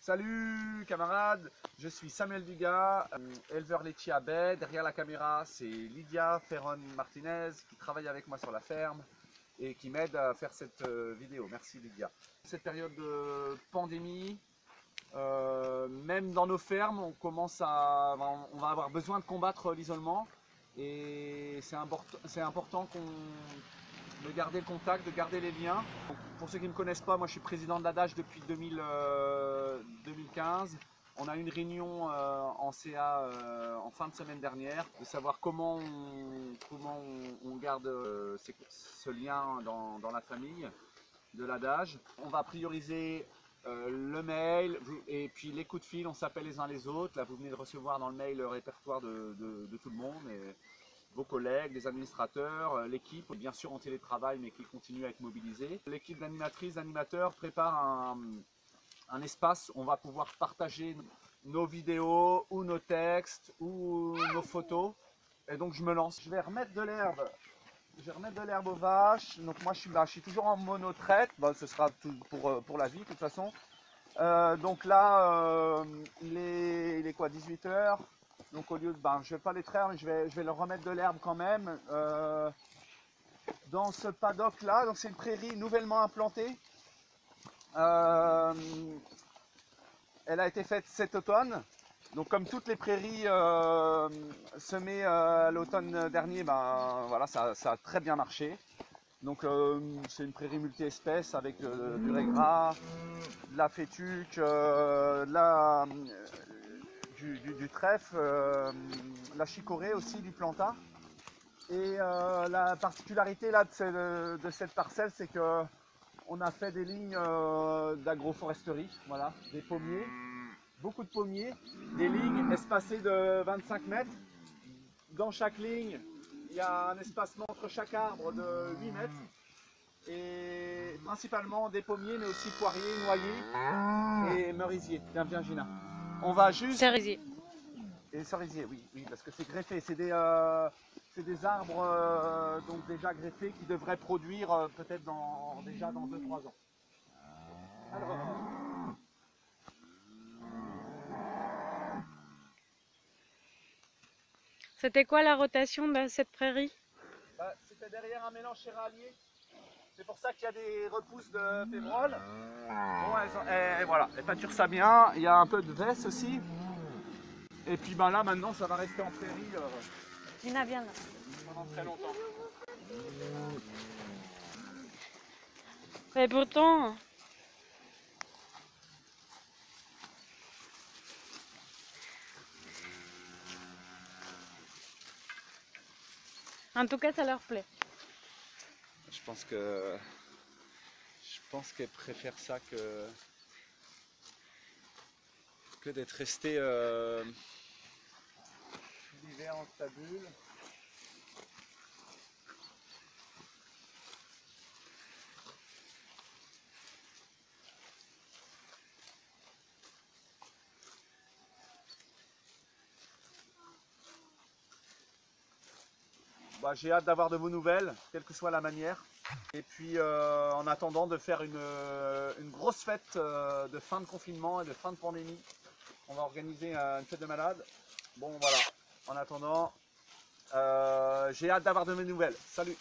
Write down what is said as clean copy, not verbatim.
Salut camarades, je suis Samuel Dugas, éleveur laitier à Baie. Derrière la caméra, c'est Lydia Ferron-Martinez qui travaille avec moi sur la ferme et qui m'aide à faire cette vidéo. Merci Lydia. Cette période de pandémie, même dans nos fermes, on va avoir besoin de combattre l'isolement et c'est important de garder le contact, de garder les liens. Donc, pour ceux qui ne me connaissent pas, moi je suis président de l'ADAGE depuis 2015. On a eu une réunion en CA en fin de semaine dernière, de savoir comment on garde ce lien dans la famille de l'ADAGE. On va prioriser le mail et puis les coups de fil, on s'appelle les uns les autres. Là vous venez de recevoir dans le mail le répertoire de tout le monde. Et vos collègues, les administrateurs, l'équipe, bien sûr en télétravail mais qui continue à être mobilisée. L'équipe d'animatrices, d'animateurs prépare un espace où on va pouvoir partager nos vidéos ou nos textes ou nos photos. Et donc je me lance. Je vais remettre de l'herbe. Je vais remettre de l'herbe aux vaches. Donc moi je suis toujours en monotraite. Bon, ce sera tout pour la vie de toute façon. Donc là il est quoi, 18 h. Donc au lieu de, je vais pas les traire, mais je vais leur remettre de l'herbe quand même. Dans ce paddock là, donc c'est une prairie nouvellement implantée. Elle a été faite cet automne. Donc comme toutes les prairies semées l'automne dernier, voilà, ça a très bien marché. Donc c'est une prairie multi-espèces avec du régras, de la fétuque, du trèfle, la chicorée aussi, du plantain. Et la particularité là de cette parcelle, c'est que on a fait des lignes d'agroforesterie, voilà, des pommiers, beaucoup de pommiers, des lignes espacées de 25 mètres. Dans chaque ligne, il y a un espacement entre chaque arbre de 8 mètres. Et principalement des pommiers, mais aussi poiriers, noyers et merisiers. Viens Gina. On va juste... Cerisier. Et cerisier, oui, parce que c'est greffé, c'est des arbres donc déjà greffés qui devraient produire peut-être déjà dans 2-3 ans. Alors, C'était quoi la rotation de cette prairie? c'était derrière un mélange céréalier. C'est pour ça qu'il y a des repousses de févrole. Bon, voilà, elles pâturent ça bien. Il y a un peu de veste aussi. Et puis là maintenant ça va rester en prairie Gina, viens là. pendant très longtemps. Et pourtant... En tout cas, ça leur plaît. Je pense qu'elles préfèrent ça que d'être restées l'hiver en stabule. J'ai hâte d'avoir de vos nouvelles, quelle que soit la manière. Et puis en attendant de faire une grosse fête de fin de confinement et de fin de pandémie. On va organiser une fête de malades. Bon voilà, en attendant, j'ai hâte d'avoir de mes nouvelles. Salut!